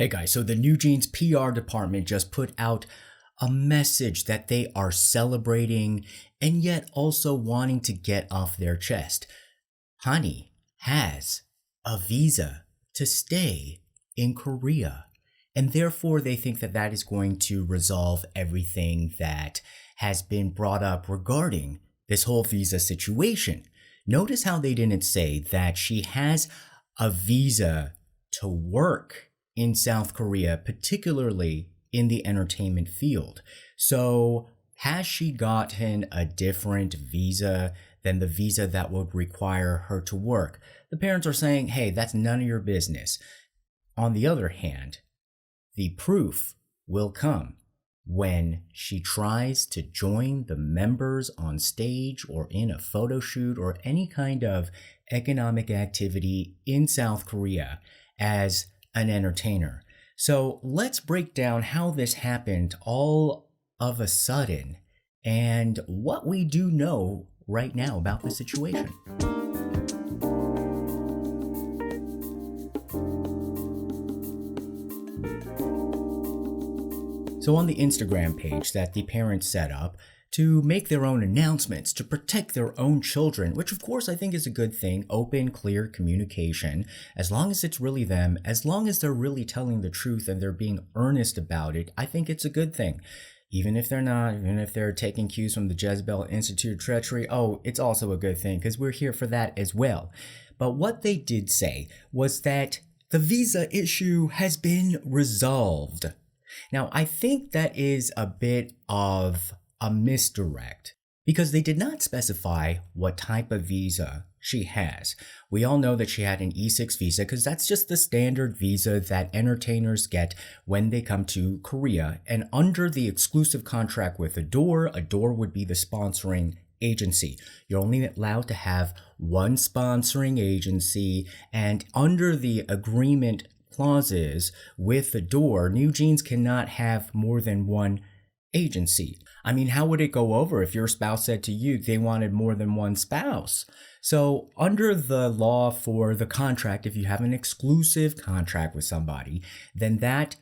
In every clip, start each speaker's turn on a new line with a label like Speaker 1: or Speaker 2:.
Speaker 1: Hey guys, so the New Jeans PR department just put out a message that they are celebrating and yet also wanting to get off their chest. Hani has a visa to stay in Korea, and therefore they think that that is going to resolve everything that has been brought up regarding this whole visa situation. Notice how they didn't say that she has a visa to work in South Korea, particularly in the entertainment field. So has she gotten a different visa than the visa that would require her to work? The parents are saying, hey, that's none of your business. On the other hand, the proof will come when she tries to join the members on stage or in a photo shoot or any kind of economic activity in South Korea as an entertainer. So let's break down how this happened all of a sudden and what we do know right now about the situation. So on the Instagram page that the parents set up to make their own announcements, to protect their own children, which of course I think is a good thing, open, clear communication, as long as it's really them, as long as they're really telling the truth and they're being earnest about it, I think it's a good thing. Even if they're not, even if they're taking cues from the Jezebel Institute of Treachery, it's also a good thing because we're here for that as well. But what they did say was that the visa issue has been resolved. Now, I think that is a bit of a misdirect because they did not specify what type of visa she has. We all know that she had an E6 visa because that's just the standard visa that entertainers get when they come to Korea. And under the exclusive contract with ADOR, ADOR would be the sponsoring agency. You're only allowed to have one sponsoring agency, and under the agreement clauses with ADOR, New Jeans cannot have more than one agency. I mean, how would it go over if your spouse said to you they wanted more than one spouse? So under the law for the contract, if you have an exclusive contract with somebody, then that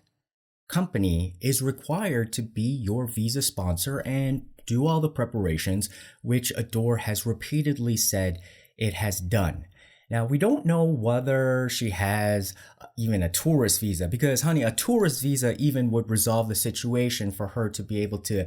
Speaker 1: company is required to be your visa sponsor and do all the preparations, which ADOR has repeatedly said it has done. Now, we don't know whether she has even a tourist visa because, honey, a tourist visa even would resolve the situation for her to be able to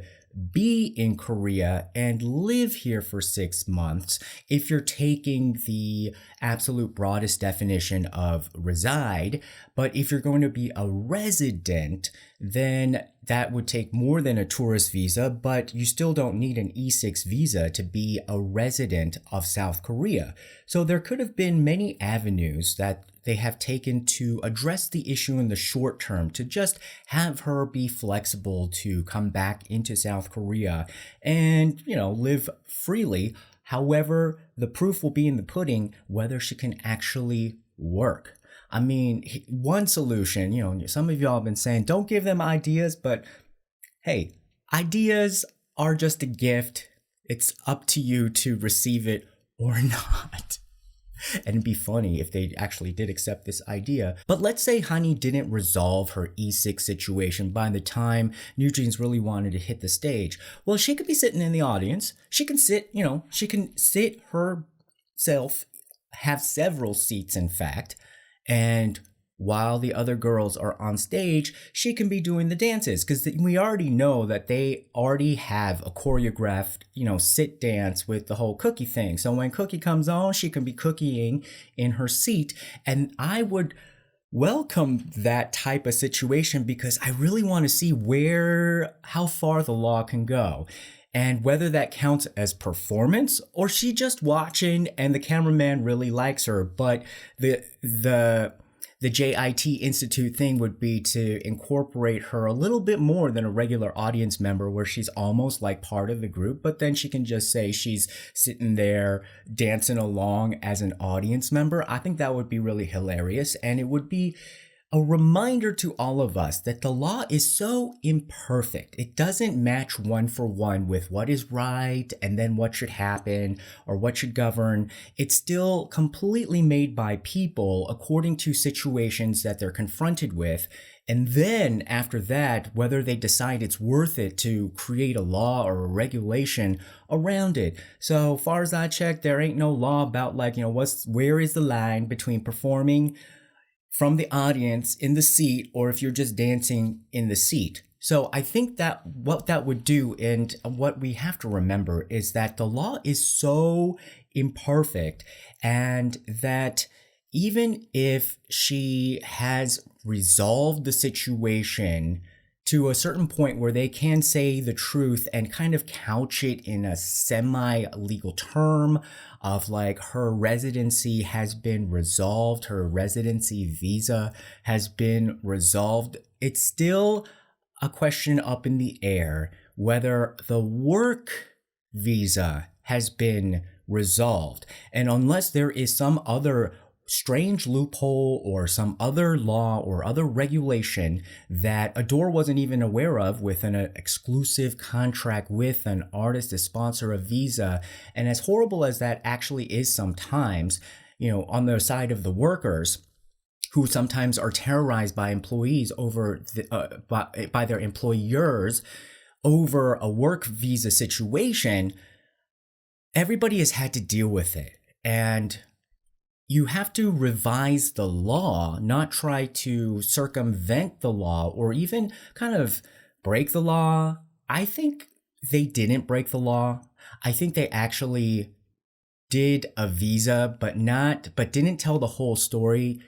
Speaker 1: be in Korea and live here for 6 months if you're taking the absolute broadest definition of reside. But if you're going to be a resident, then that would take more than a tourist visa, but you still don't need an E6 visa to be a resident of South Korea. So there could have been many avenues that they have taken to address the issue in the short term, to just have her be flexible to come back into South Korea and, live freely. However, the proof will be in the pudding whether she can actually work. I mean, one solution, some of y'all have been saying, don't give them ideas, but hey, ideas are just a gift. It's up to you to receive it or not. And it'd be funny if they actually did accept this idea. But let's say Hani didn't resolve her E6 situation by the time New Jeans really wanted to hit the stage. Well, she could be sitting in the audience. She can sit, she can sit herself, have several seats, in fact. And while the other girls are on stage, she can be doing the dances because we already know that they already have a choreographed, sit dance with the whole Cookie thing. So when Cookie comes on, she can be cookieing in her seat. And I would welcome that type of situation because I really want to see how far the law can go. And whether that counts as performance or she just watching and the cameraman really likes her. But the JIT Institute thing would be to incorporate her a little bit more than a regular audience member where she's almost like part of the group, but then she can just say she's sitting there dancing along as an audience member. I think that would be really hilarious, and it would be a reminder to all of us that the law is so imperfect. It doesn't match one for one with what is right and then what should happen or what should govern. It's still completely made by people according to situations that they're confronted with. And then after that, whether they decide it's worth it to create a law or a regulation around it. So far as I check, there ain't no law about where is the line between performing from the audience in the seat or if you're just dancing in the seat. So I think that what that would do, and what we have to remember, is that the law is so imperfect, and that even if she has resolved the situation to a certain point where they can say the truth and kind of couch it in a semi-legal term of like her residency has been resolved, her residency visa has been resolved, it's still a question up in the air whether the work visa has been resolved. And unless there is some other strange loophole or some other law or other regulation that ADOR wasn't even aware of with an exclusive contract with an artist to sponsor a visa. And as horrible as that actually is sometimes, on the side of the workers, who sometimes are terrorized by employees by their employers over a work visa situation, everybody has had to deal with it. And you have to revise the law, not try to circumvent the law or even kind of break the law. I think they didn't break the law. I think they actually did a visa, but didn't tell the whole story,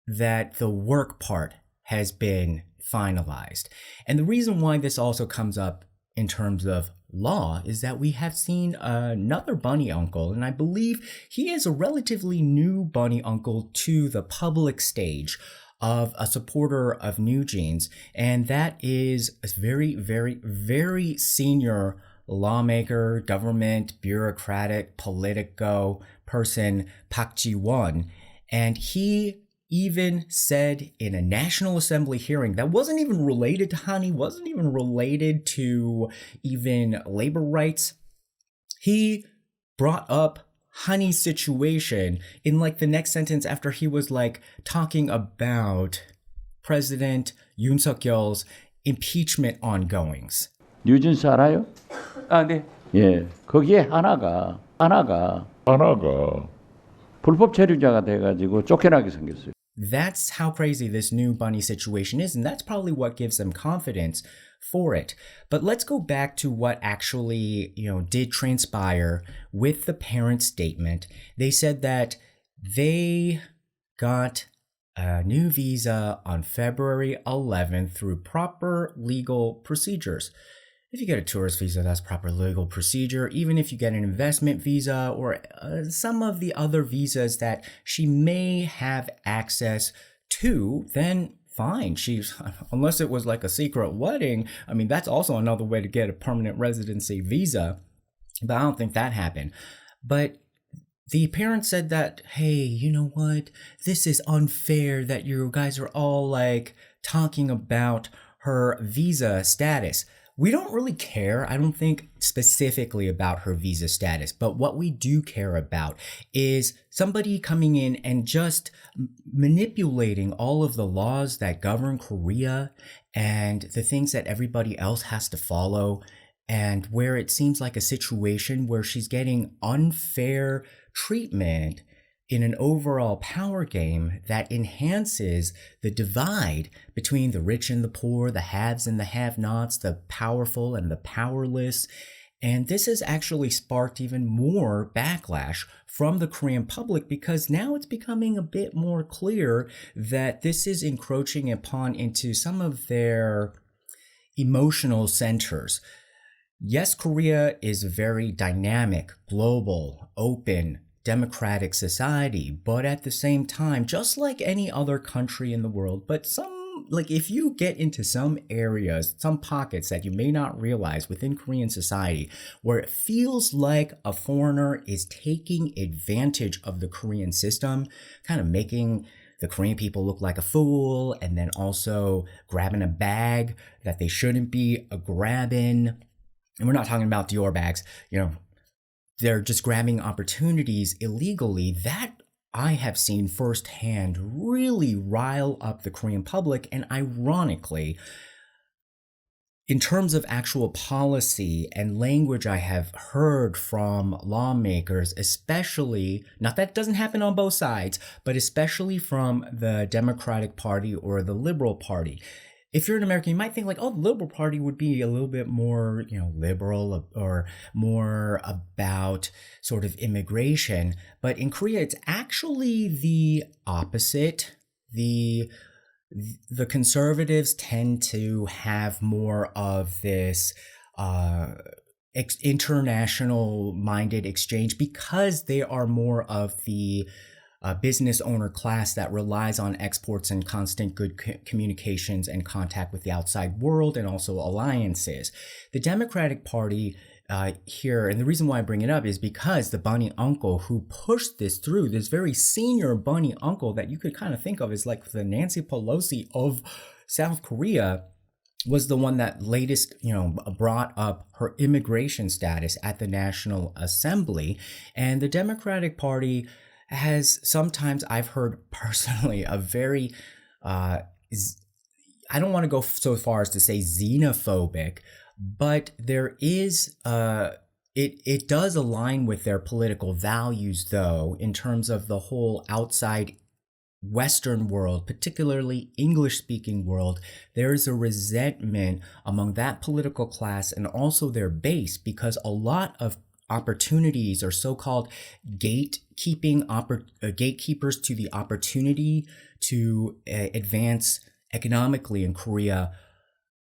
Speaker 1: that the work part has been finalized. And the reason why this also comes up in terms of law is that we have seen another bunny uncle, and I believe he is a relatively new bunny uncle to the public stage of a supporter of New Jeans, and that is a very, very, very senior lawmaker, government, bureaucratic, politico person, Park Ji-won. And he even said in a National Assembly hearing that wasn't even related to Hana, wasn't even related to even labor rights, he brought up Hana's situation in like the next sentence after he was like talking about President Yoon Suk-yeol's impeachment ongoings.
Speaker 2: 뉴진스 알아요?
Speaker 3: 아, 네.
Speaker 2: 예, 거기에 하나가 불법 체류자가 돼가지고 쫓겨나게 생겼어요.
Speaker 1: That's how crazy this new bunny situation is, and that's probably what gives them confidence for it. But let's go back to what actually, did transpire with the parent statement. They said that they got a new visa on February 11th through proper legal procedures. If you get a tourist visa, that's proper legal procedure. Even if you get an investment visa or some of the other visas that she may have access to, then fine. Unless it was like a secret wedding, I mean, that's also another way to get a permanent residency visa. But I don't think that happened. But the parents said that, hey, you know what? This is unfair that you guys are all like talking about her visa status. We don't really care, I don't think, specifically about her visa status, but what we do care about is somebody coming in and just manipulating all of the laws that govern Korea and the things that everybody else has to follow, and where it seems like a situation where she's getting unfair treatment in an overall power game that enhances the divide between the rich and the poor, the haves and the have-nots, the powerful and the powerless. And this has actually sparked even more backlash from the Korean public, because now it's becoming a bit more clear that this is encroaching into some of their emotional centers. Yes, Korea is a very dynamic, global, open, democratic society, but at the same time, just like any other country in the world, but if you get into some areas, some pockets that you may not realize within Korean society, where it feels like a foreigner is taking advantage of the Korean system, kind of making the Korean people look like a fool, and then also grabbing a bag that they shouldn't be grabbing. And we're not talking about Dior bags, they're just grabbing opportunities illegally. That I have seen firsthand really rile up the Korean public. And ironically, in terms of actual policy and language I have heard from lawmakers, especially, not that it doesn't happen on both sides, but especially from the Democratic Party or the Liberal Party. If you're an American, you might think like, oh, the Liberal Party would be a little bit more, liberal or more about sort of immigration. But in Korea, it's actually the opposite. The conservatives tend to have more of this international-minded exchange because they are more of the business owner class that relies on exports and constant good communications and contact with the outside world and also alliances. The Democratic Party here, and the reason why I bring it up is because the bunny uncle who pushed this through, this very senior bunny uncle that you could kind of think of as like the Nancy Pelosi of South Korea, was the one that latest, brought up her immigration status at the National Assembly. And the Democratic Party has sometimes, I've heard personally, a very, I don't want to go so far as to say xenophobic, but there is, it does align with their political values, though, in terms of the whole outside Western world, particularly English-speaking world. There is a resentment among that political class and also their base because a lot of opportunities or so-called gatekeepers to the opportunity to advance economically in Korea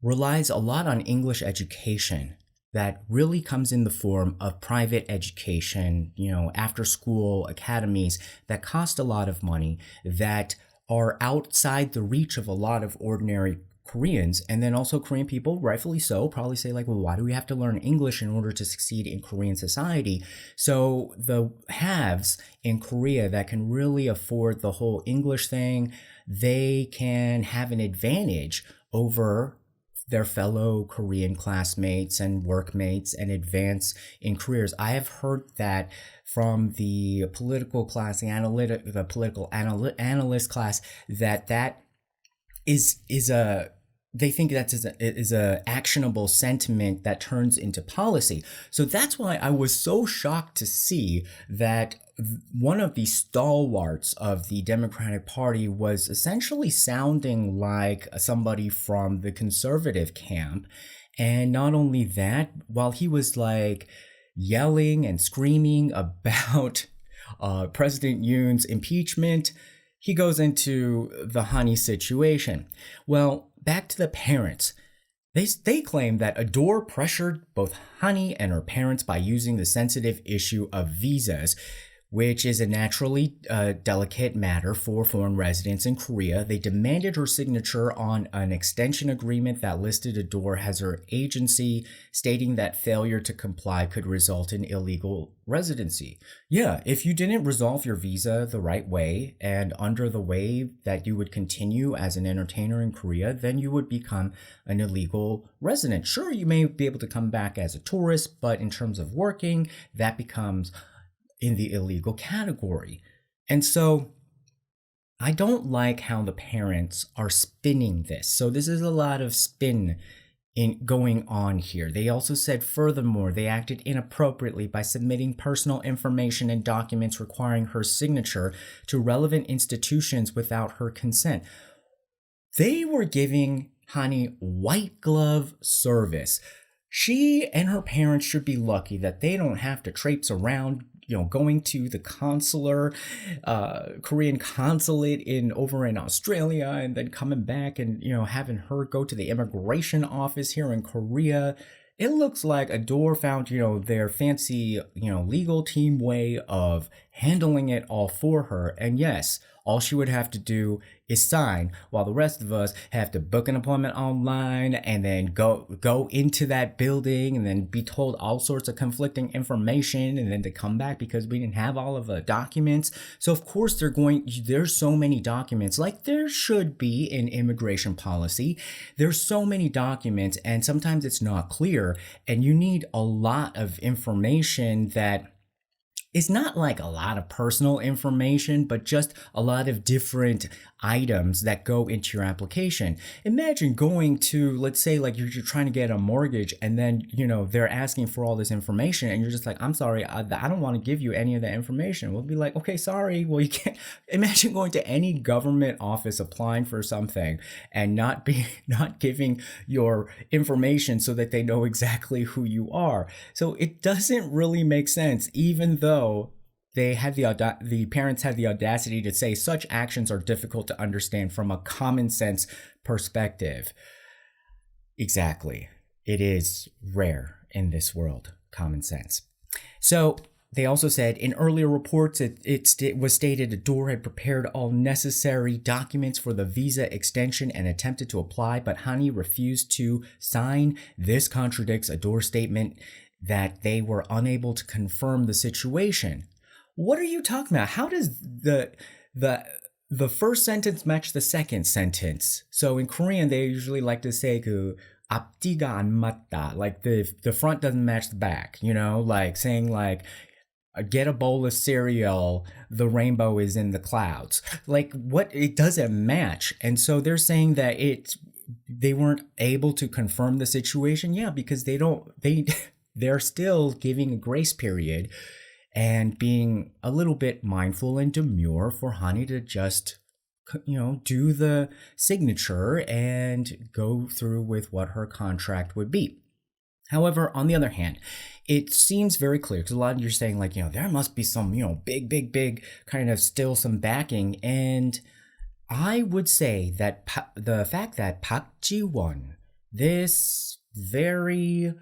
Speaker 1: relies a lot on English education that really comes in the form of private education, after school academies that cost a lot of money, that are outside the reach of a lot of ordinary Koreans. And then also Korean people, rightfully so, probably say like, well, why do we have to learn English in order to succeed in Korean society? So the haves in Korea that can really afford the whole English thing, they can have an advantage over their fellow Korean classmates and workmates and advance in careers. I have heard that from the political class, the political analyst class, that is a, they think that is a actionable sentiment that turns into policy. So that's why I was so shocked to see that one of the stalwarts of the Democratic Party was essentially sounding like somebody from the conservative camp. And not only that, while he was like yelling and screaming about President Yoon's impeachment, he goes into the Hani situation. Well, back to the parents. They claim that ADOR pressured both Hani and her parents by using the sensitive issue of visas, which is a naturally delicate matter for foreign residents in Korea. They demanded her signature on an extension agreement that listed ADOR as her agency, stating that failure to comply could result in illegal residency. Yeah, if you didn't resolve your visa the right way and under the way that you would continue as an entertainer in Korea, then you would become an illegal resident. Sure, you may be able to come back as a tourist, but in terms of working, that becomes in the illegal category. And so I don't like how the parents are spinning this. So this is a lot of spin going on here. They also said, furthermore, they acted inappropriately by submitting personal information and documents requiring her signature to relevant institutions without her consent. They were giving Hani white glove service. She and her parents should be lucky that they don't have to traipse around, going to the Korean consulate over in Australia and then coming back and, having her go to the immigration office here in Korea. It looks like ADOR found, their fancy, legal team way of handling it all for her. And yes, all she would have to do is sign, while the rest of us have to book an appointment online and then go into that building and then be told all sorts of conflicting information and then to come back because we didn't have all of the documents. So of course there's so many documents, like there should be in immigration policy. There's so many documents and sometimes it's not clear and you need a lot of information that it's not like a lot of personal information, but just a lot of different items that go into your application. Imagine going to, let's say, like you're trying to get a mortgage and then, they're asking for all this information and you're just like, I'm sorry, I don't want to give you any of that information. We'll be like, okay, sorry. Well, you can't. Imagine going to any government office applying for something and not giving your information so that they know exactly who you are. So it doesn't really make sense, even though the parents had the audacity to say such actions are difficult to understand from a common sense perspective. Exactly. It is rare in this world, common sense. So they also said in earlier reports, it was stated ADOR had prepared all necessary documents for the visa extension and attempted to apply, but Hani refused to sign. This contradicts ADOR's statement that they were unable to confirm the situation. What are you talking about? How does the first sentence match the second sentence? So in Korean, they usually like to say 그 앞뒤가 안 맞다, like the front doesn't match the back, like saying like get a bowl of cereal, the rainbow is in the clouds. Like what? It doesn't match. And so they're saying that they weren't able to confirm the situation. Yeah, because they're still giving a grace period and being a little bit mindful and demure for Hani to just, do the signature and go through with what her contract would be. However, on the other hand, it seems very clear, because a lot of you are saying like, there must be some, big kind of still some backing. And I would say that the fact that Park Ji-won, this very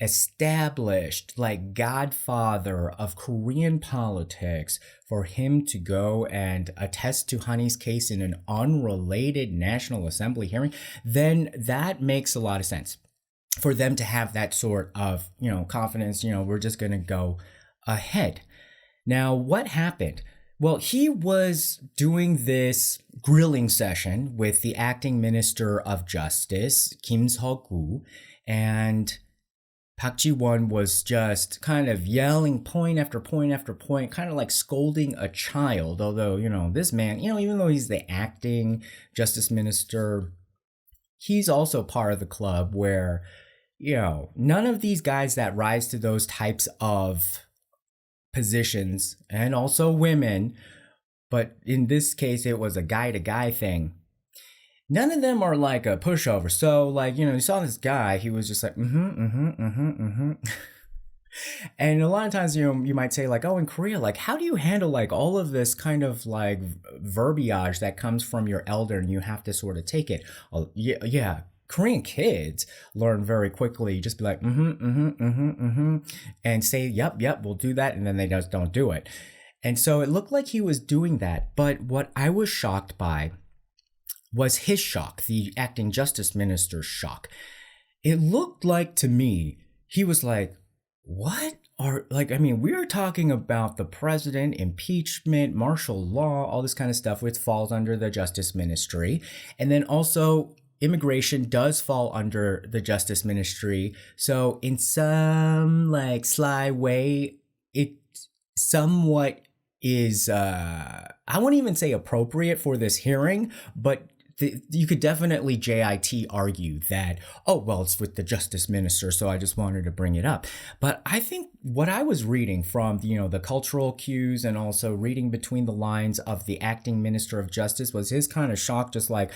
Speaker 1: established like godfather of Korean politics, for him to go and attest to Hani's case in an unrelated National Assembly hearing, then that makes a lot of sense for them to have that sort of, confidence, we're just going to go ahead. Now, what happened? Well, he was doing this grilling session with the acting Minister of Justice, Kim Seo-gu, and Park Ji-won was just kind of yelling point after point after point, kind of like scolding a child. Although, this man, even though he's the acting justice minister, he's also part of the club where, none of these guys that rise to those types of positions, and also women, but in this case, it was a guy-to-guy thing. None of them are like a pushover. So like, you saw this guy, he was just like, And a lot of times, you might say like, oh, in Korea, like, how do you handle like all of this kind of like verbiage that comes from your elder and you have to sort of take it? Oh, yeah. Korean kids learn very quickly. You just be like, and say, yep, we'll do that. And then they just don't do it. And so it looked like he was doing that. But what I was shocked by was his shock, the acting justice minister's shock. It looked like to me, he was like, what are, we're talking about the president, impeachment, martial law, all this kind of stuff, which falls under the justice ministry. And then also immigration does fall under the justice ministry. So in some like sly way, it somewhat is, I won't even say appropriate for this hearing, but you could definitely JIT argue that, oh, well, it's with the justice minister, so I just wanted to bring it up. But I think what I was reading from, the cultural cues and also reading between the lines of the acting minister of justice was his kind of shock, just like,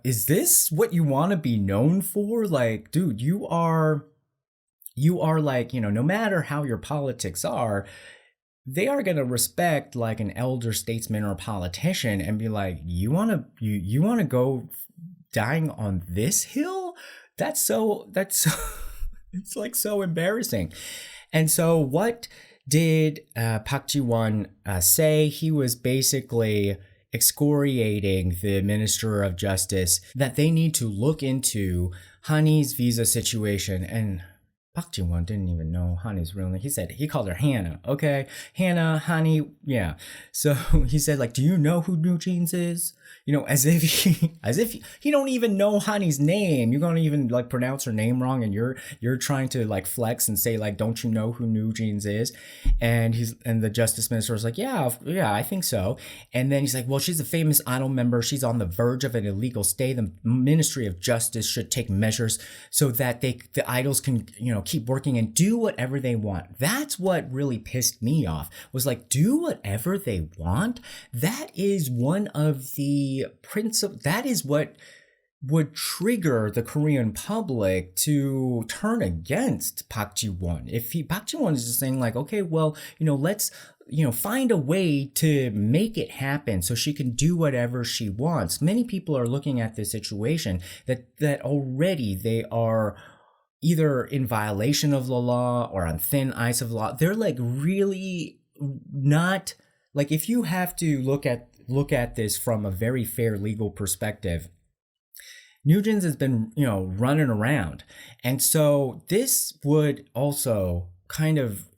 Speaker 1: is this what you want to be known for? Like, dude, you are like, no matter how your politics are, they are going to respect like an elder statesman or politician and be like, you want to go dying on this hill? That's so it's like so embarrassing. And so what did Park Ji-won say. He was basically excoriating the Minister of Justice that they need to look into Hani's visa situation. And Park Ji-won didn't even know Hani's real name. He called her Hana. Okay, Hana, Hani, yeah. So he said, like, do you know who New Jeans is? As if he don't even know Hani's name. You're gonna even like pronounce her name wrong, and you're trying to like flex and say like, don't you know who New Jeans is? And the Justice Minister was like, yeah, I think so. And then he's like, well, she's a famous idol member. She's on the verge of an illegal stay. The Ministry of Justice should take measures so that the idols can keep working and do whatever they want. That's what really pissed me off, was like, do whatever they want. That is one of the principles. That is what would trigger the Korean public to turn against Park Ji-won. Park Ji-won is just saying like, okay, well, let's find a way to make it happen so she can do whatever she wants. Many people are looking at this situation that already they are either in violation of the law or on thin ice of law. They're like really not like, if you have to look at this from a very fair legal perspective, Nugent has been, running around. And so this would also kind of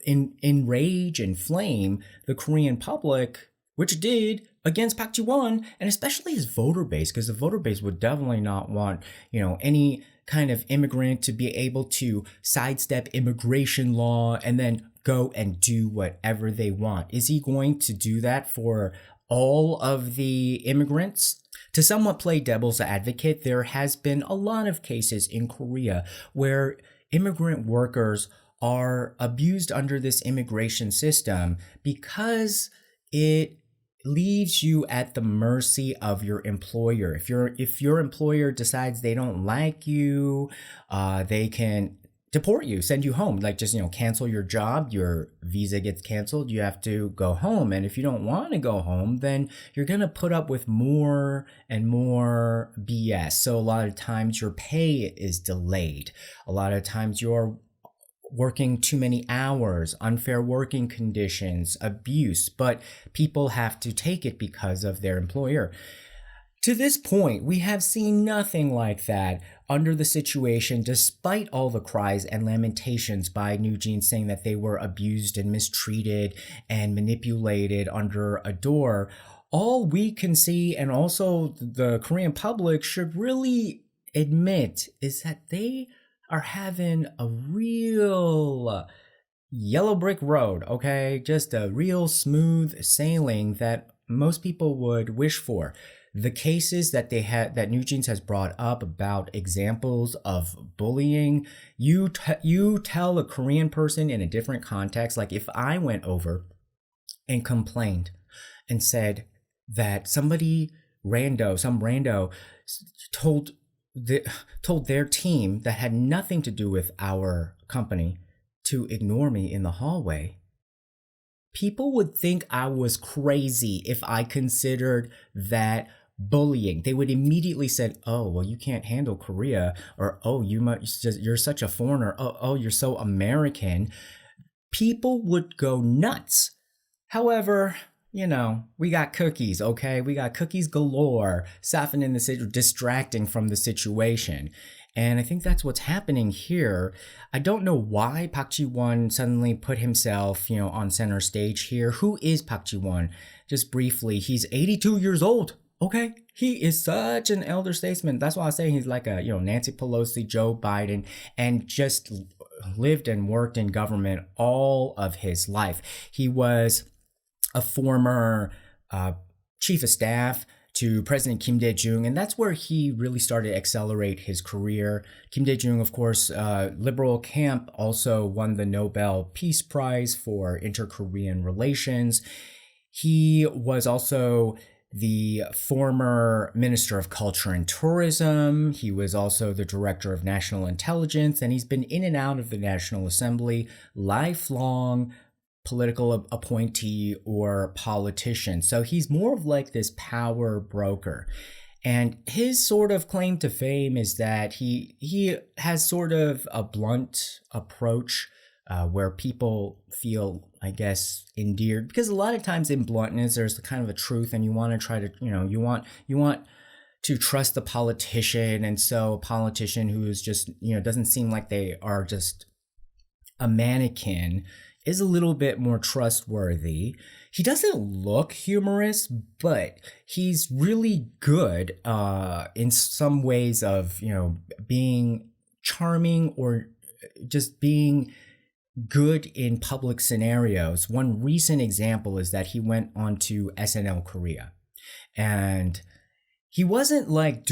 Speaker 1: enrage and inflame the Korean public, which did against Park Ji-won, and especially his voter base, because the voter base would definitely not want, any kind of immigrant to be able to sidestep immigration law and then go and do whatever they want. Is he going to do that for all of the immigrants? To somewhat play devil's advocate, there has been a lot of cases in Korea where immigrant workers are abused under this immigration system because it leaves you at the mercy of your employer. If your employer decides they don't like you, they can deport you, send you home, like just, cancel your job, your visa gets canceled, you have to go home. And if you don't want to go home, then you're going to put up with more and more BS. So a lot of times your pay is delayed. A lot of times you're working too many hours, unfair working conditions, abuse, but people have to take it because of their employer. To this point, we have seen nothing like that under the situation, despite all the cries and lamentations by New Jeans saying that they were abused and mistreated and manipulated under ADOR. All we can see, and also the Korean public should really admit, is that they are having a real yellow brick road, okay? Just a real smooth sailing that most people would wish for. The cases that that New Jeans has brought up about examples of bullying, you tell a Korean person in a different context, like if I went over and complained and said that some rando told their team that had nothing to do with our company to ignore me in the hallway, people would think I was crazy if I considered that bullying. They would immediately said, oh, well, you can't handle Korea, or oh, you're such a foreigner, oh, you're so American. People would go nuts. However, we got cookies, okay? We got cookies galore, softening the distracting from the situation. And I think that's what's happening here. I don't know why Park Ji-won suddenly put himself, on center stage here. Who is Park Ji-won? Just briefly, he's 82 years old. Okay, he is such an elder statesman. That's why I say he's like a, Nancy Pelosi, Joe Biden, and just lived and worked in government all of his life. He was a former chief of staff to President Kim Dae-jung, and that's where he really started to accelerate his career. Kim Dae-jung, of course, liberal camp, also won the Nobel Peace Prize for inter-Korean relations. He was also the former Minister of Culture and Tourism. He was also the Director of National Intelligence, and he's been in and out of the National Assembly, lifelong political appointee or politician. So he's more of like this power broker. And his sort of claim to fame is that he has sort of a blunt approach where people feel, I guess, endeared, because a lot of times in bluntness there's kind of a truth, and you want to try to, you want to trust the politician, and so a politician who is just, doesn't seem like they are just a mannequin is a little bit more trustworthy. He doesn't look humorous, but he's really good in some ways of, being charming or just being good in public scenarios. One recent example is that he went on to SNL Korea, and he wasn't like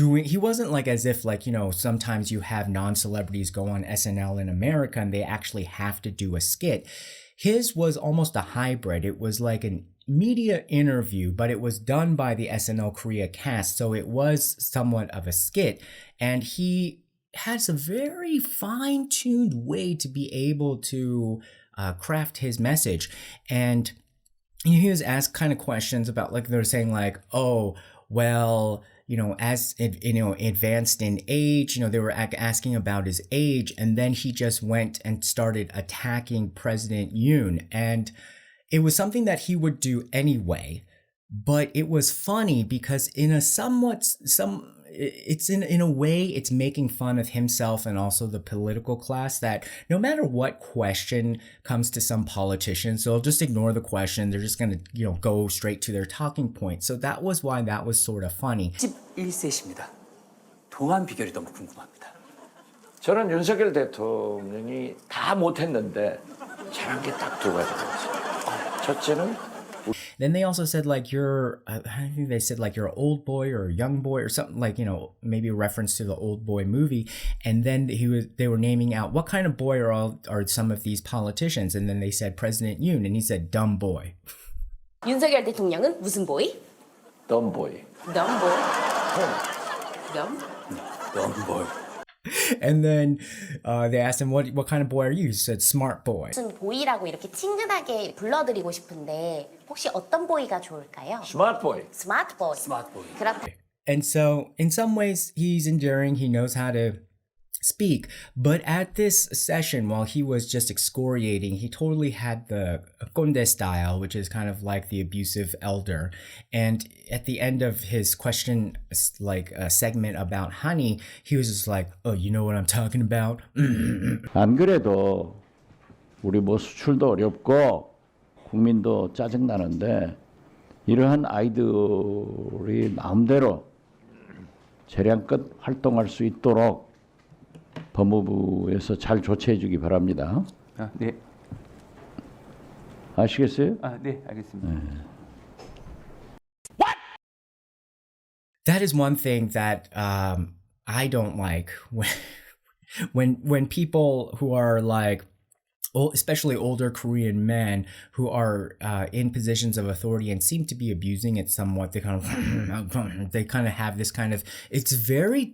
Speaker 1: as if like, sometimes you have non-celebrities go on SNL in America and they actually have to do a skit. His was almost a hybrid. It was like a media interview, but it was done by the SNL Korea cast, so it was somewhat of a skit. And he has a very fine-tuned way to be able to craft his message. And he was asked kind of questions about, like, they're saying like, oh, well, as advanced in age, they were asking about his age, and then he just went and started attacking President Yoon, and it was something that he would do anyway. But it was funny because in a way it's making fun of himself and also the political class, that no matter what question comes to some politicians, they'll just ignore the question. They're just going to, go straight to their talking point. So that was why that was sort of funny.
Speaker 3: 11세십니다. 동안 비결이 너무 궁금합니다.
Speaker 2: 저는 윤석열 대통령이 다 못했는데 잘한 게 딱 두 가지가 있어요. 첫째는
Speaker 1: Then they also said like I think they said like you're an old boy or a young boy or something, like, maybe a reference to the Old Boy movie. And then they were naming out what kind of boy are some of these politicians. And then they said President Yoon, and he said dumb boy.
Speaker 4: 윤석열 대통령은 무슨 boy?
Speaker 2: dumb boy.
Speaker 4: Dumb boy. Dumb?
Speaker 3: Dumb boy.
Speaker 1: And then they asked him, what kind of boy are you? He said smart boy.
Speaker 4: 무슨 보이라고 이렇게 친근하게 불러드리고 싶은데 혹시 어떤 보이가 좋을까요?
Speaker 2: smart boy.
Speaker 4: Smart boy.
Speaker 3: Smart boy.
Speaker 1: And so in some ways he's endearing, he knows how to speak, but at this session, while he was just excoriating, he totally had the conde style, which is kind of like the abusive elder. And at the end of his question, like a segment about honey, he was just like, oh, you know what I'm talking about?
Speaker 2: 안 그래도 우리 뭐 수출도 어렵고 국민도 짜증나는데 이러한 아이들이 마음대로 재량껏 활동할 수 있도록 법무부에서 잘 조치해 주기 바랍니다.
Speaker 3: 아, 네.
Speaker 2: 아시겠어요?
Speaker 3: 아, 네, 알겠습니다.
Speaker 1: That is one thing that I don't like when people who are like, especially older Korean men who are in positions of authority and seem to be abusing it somewhat. They kind of have this kind of, it's very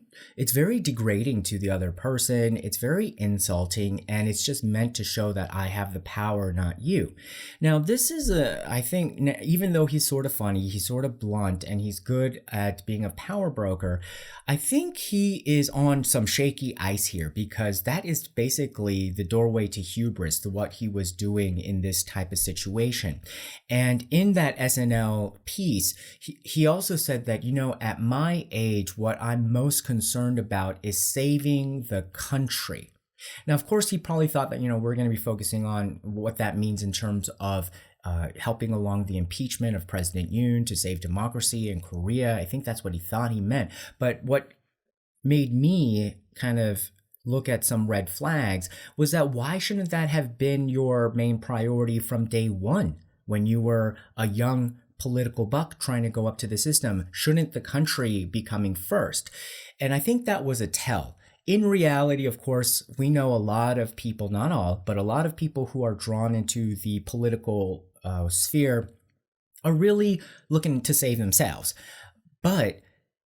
Speaker 1: degrading to the other person. It's very insulting, and it's just meant to show that I have the power, not you. Now, this is I think, even though he's sort of funny, he's sort of blunt, and he's good at being a power broker, I think he is on some shaky ice here, because that is basically the doorway to hubris, to what he was doing in this type of situation. And in that SNL piece, he also said that, at my age, what I'm most concerned about is saving the country. Now, of course, he probably thought that, we're going to be focusing on what that means in terms of helping along the impeachment of President Yoon to save democracy in Korea. I think that's what he thought he meant. But what made me kind of look at some red flags was that why shouldn't that have been your main priority from day one when you were a young political buck trying to go up to the system? Shouldn't the country be coming first? And I think that was a tell. In reality, of course, we know a lot of people, not all, but a lot of people who are drawn into the political sphere are really looking to save themselves. But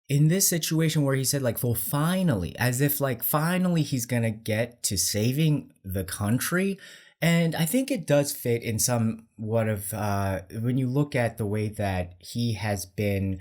Speaker 1: in this situation where he said like, well, finally, as if like finally he's going to get to saving the country. And I think it does fit in somewhat of, when you look at the way that he has been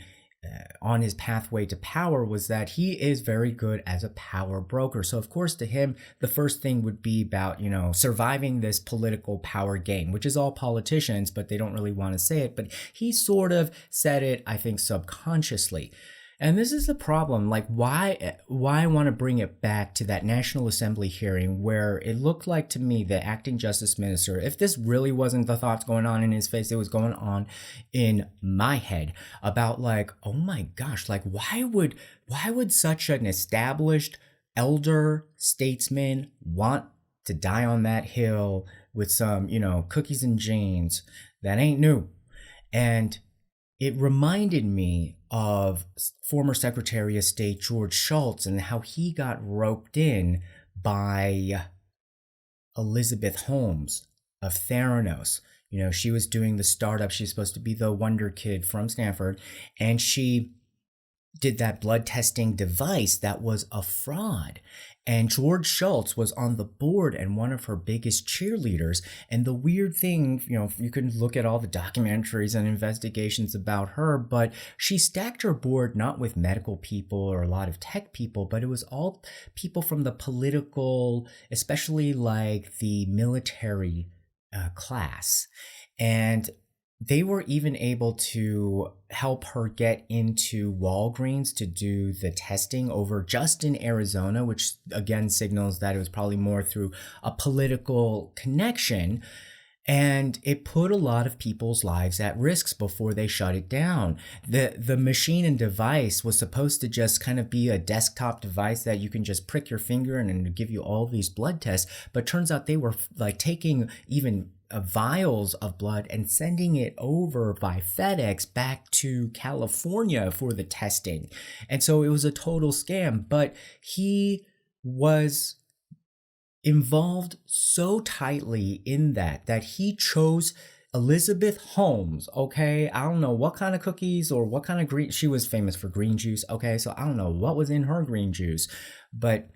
Speaker 1: on his pathway to power was that he is very good as a power broker. So of course to him, the first thing would be about, surviving this political power game, which is all politicians, but they don't really want to say it. But he sort of said it, I think, subconsciously. And this is the problem, like why I want to bring it back to that National Assembly hearing where it looked like to me the acting justice minister, if this really wasn't the thoughts going on in his face, it was going on in my head about like, oh my gosh, like why would such an established elder statesman want to die on that hill with some, cookies and jeans? That ain't new. And it reminded me of former Secretary of State George Shultz and how he got roped in by Elizabeth Holmes of Theranos. She was doing the startup. She's supposed to be the wonder kid from Stanford. And she did that blood testing device that was a fraud. And George Shultz was on the board and one of her biggest cheerleaders. And the weird thing, you can look at all the documentaries and investigations about her, but she stacked her board not with medical people or a lot of tech people, but it was all people from the political, especially like the military class. And they were even able to help her get into Walgreens to do the testing over just in Arizona, which again signals that it was probably more through a political connection. And it put a lot of people's lives at risk before they shut it down. The machine and device was supposed to just kind of be a desktop device that you can just prick your finger and give you all these blood tests. But turns out they were like taking even vials of blood and sending it over by FedEx back to California for the testing. And so it was a total scam, but he was involved so tightly in that he chose Elizabeth Holmes. Okay, I don't know what kind of cookies or what kind of green, she was famous for green juice. Okay, so I don't know what was in her green juice, but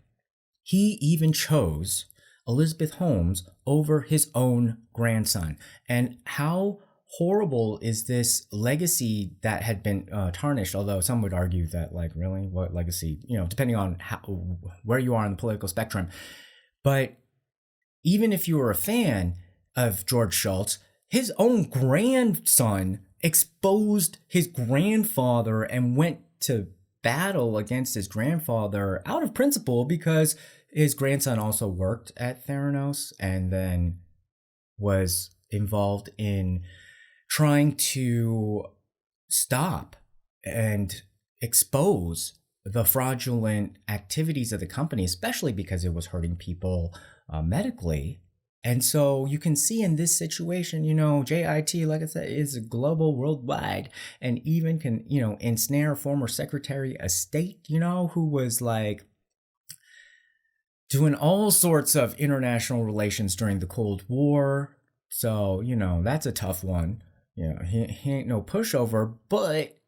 Speaker 1: he even chose Elizabeth Holmes over his own grandson. And how horrible is this legacy that had been tarnished? Although some would argue that, like, really, what legacy? Depending on where you are on the political spectrum. But even if you were a fan of George Shultz, his own grandson exposed his grandfather and went to battle against his grandfather out of principle because his grandson also worked at Theranos and then was involved in trying to stop and expose the fraudulent activities of the company, especially because it was hurting people medically. And so you can see in this situation, JIT, like I said, is global, worldwide, and even can, ensnare former Secretary of State, who was like doing all sorts of international relations during the Cold War. So, that's a tough one. He ain't no pushover, but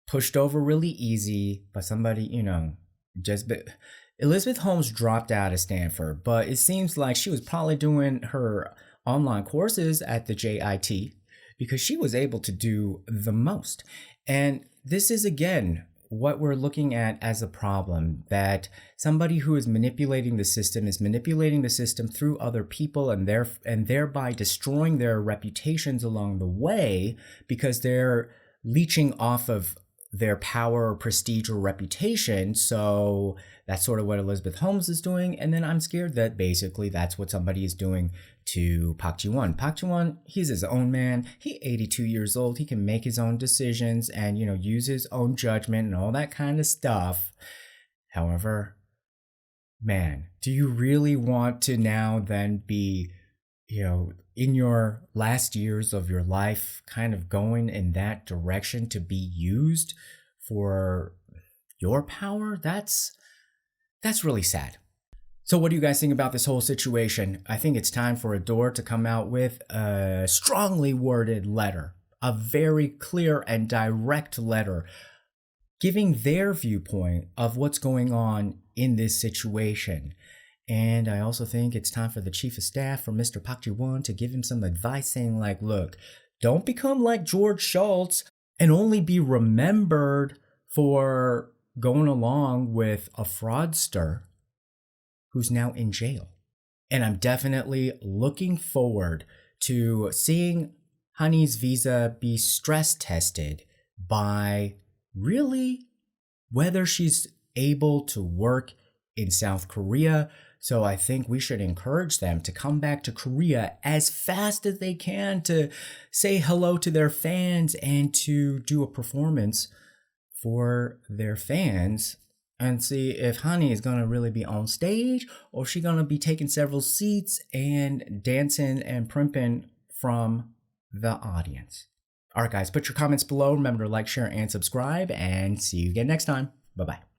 Speaker 1: pushed over really easy by somebody, Elizabeth Holmes dropped out of Stanford, but it seems like she was probably doing her online courses at the JIT because she was able to do the most. And this is, again, what we're looking at as a problem, that somebody who is manipulating the system through other people and thereby destroying their reputations along the way because they're leeching off of their power, prestige, or reputation. So that's sort of what Elizabeth Holmes is doing. And then I'm scared that basically that's what somebody is doing to Park Ji-won. Park Ji-won, he's his own man. He's 82 years old. He can make his own decisions and, use his own judgment and all that kind of stuff. However, man, do you really want to now then be, in your last years of your life, kind of going in that direction to be used for your power? That's really sad. So what do you guys think about this whole situation? I think it's time for ADOR to come out with a strongly worded letter, a very clear and direct letter, giving their viewpoint of what's going on in this situation. And I also think it's time for the chief of staff, for Mr. Park Ji-won, to give him some advice saying like, look, don't become like George Shultz and only be remembered for going along with a fraudster who's now in jail. And I'm definitely looking forward to seeing Honey's visa be stress tested by really whether she's able to work in South Korea. So I think we should encourage them to come back to Korea as fast as they can to say hello to their fans and to do a performance for their fans and see if Hani is going to really be on stage or is she going to be taking several seats and dancing and primping from the audience. All right, guys, put your comments below. Remember to like, share, and subscribe, and see you again next time. Bye-bye.